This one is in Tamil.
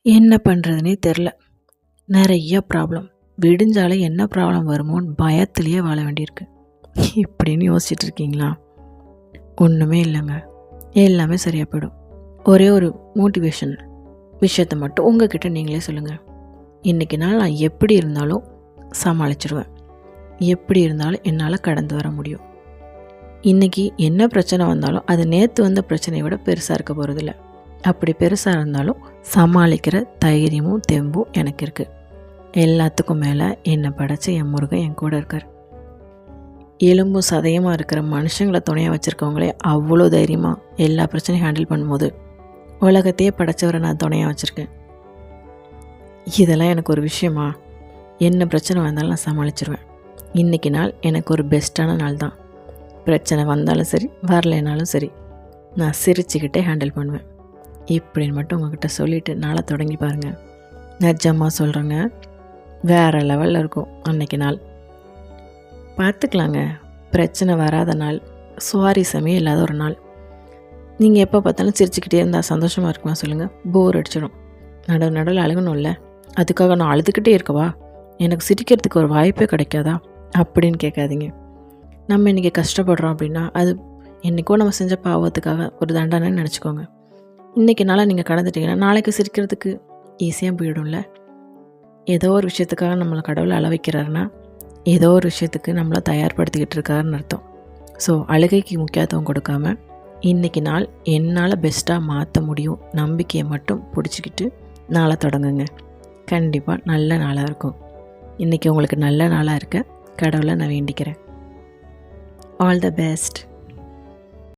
என்ன பண்ணுறதுனே தெரில. நிறைய ப்ராப்ளம். விடிஞ்சாலே என்ன ப்ராப்ளம் வருமோன்னு பயத்திலேயே வாழ வேண்டியிருக்கு. இப்படின்னு யோசிச்சுட்டு இருக்கீங்களா? ஒன்றுமே இல்லைங்க, எல்லாமே சரியாக போயிடும். ஒரே ஒரு மோட்டிவேஷன் விஷயத்தை மட்டும் உங்ககிட்ட நீங்களே சொல்லுங்கள். இன்றைக்கி நாள் நான் எப்படி இருந்தாலும் சமாளிச்சிடுவேன். எப்படி இருந்தாலும் என்னால் கடந்து வர முடியும். இன்றைக்கி என்ன பிரச்சனை வந்தாலும் அது நேற்று வந்த பிரச்சனையை விட பெருசாக இருக்க போகிறதில்ல. அப்படி பெருசாக இருந்தாலும் சமாளிக்கிற தைரியமும் தெம்பும் எனக்கு இருக்குது. எல்லாத்துக்கும் மேலே என்னை படைச்ச என் முருகன் என் கூட இருக்கார். எலும்பும் சதையமாக இருக்கிற மனுஷங்களை துணையாக வச்சுருக்கவங்களே அவ்வளோ தைரியமாக எல்லா பிரச்சனையும் ஹேண்டில் பண்ணும்போது உலகத்தையே படைச்சவரை நான் துணையாக வச்சுருக்கேன். இதெல்லாம் எனக்கு ஒரு விஷயமா? என்ன பிரச்சனை வந்தாலும் நான் சமாளிச்சிருவேன். இன்றைக்கி நாள் எனக்கு ஒரு பெஸ்ட்டான நாள் தான். பிரச்சனை வந்தாலும் சரி, வரலைனாலும் சரி, நான் சிரிச்சுக்கிட்டே ஹேண்டில் பண்ணுவேன். இப்படின்னு மட்டும் உங்கள்கிட்ட சொல்லிவிட்டு நாளை தொடங்கி பாருங்கள். நிஜமாக சொல்கிறேங்க, வேறு லெவலில் இருக்கும் அன்றைக்கி நாள். பார்த்துக்கலாங்க. பிரச்சனை வராத நாள், சுவாரஸ்யமே இல்லாத ஒரு நாள். நீங்கள் எப்போ பார்த்தாலும் சிரிச்சுக்கிட்டே இருந்தால் சந்தோஷமாக இருக்குமா சொல்லுங்கள்? போர் அடிச்சிடும். நடுவில் அழுகணும்ல, அதுக்காக நான் அழுதுகிட்டே இருக்கவா? எனக்கு சிரிக்கிறதுக்கு ஒரு வாய்ப்பே கிடைக்காதா அப்படின்னு கேட்காதீங்க. நம்ம இன்றைக்கி கஷ்டப்படுறோம் அப்படின்னா அது என்றைக்கோ நம்ம செஞ்ச பாவத்துக்காக ஒரு தண்டனைன்னு நினச்சிக்கோங்க. இன்றைக்கி நாளாக நீங்கள் கடந்துட்டிங்கன்னா நாளைக்கு சிரிக்கிறதுக்கு ஈஸியாக போயிடும்ல. ஏதோ ஒரு விஷயத்துக்காக நம்மளை கடவுளை அழ வைக்கிறாருன்னா ஏதோ ஒரு விஷயத்துக்கு நம்மளை தயார்படுத்திக்கிட்டு இருக்காருன்னு அர்த்தம். ஸோ அழுகைக்கு முக்கியத்துவம் கொடுக்காம இன்றைக்கி நாள் என்னால் பெஸ்ட்டாக மாற்ற முடியும் நம்பிக்கையை மட்டும் பிடிச்சிக்கிட்டு நாளை தொடங்குங்க. கண்டிப்பாக நல்ல நாளாக இருக்கும். இன்றைக்கி உங்களுக்கு நல்ல நாளாக இருக்க கடவுளை நான் வேண்டிக்கிறேன். All the best.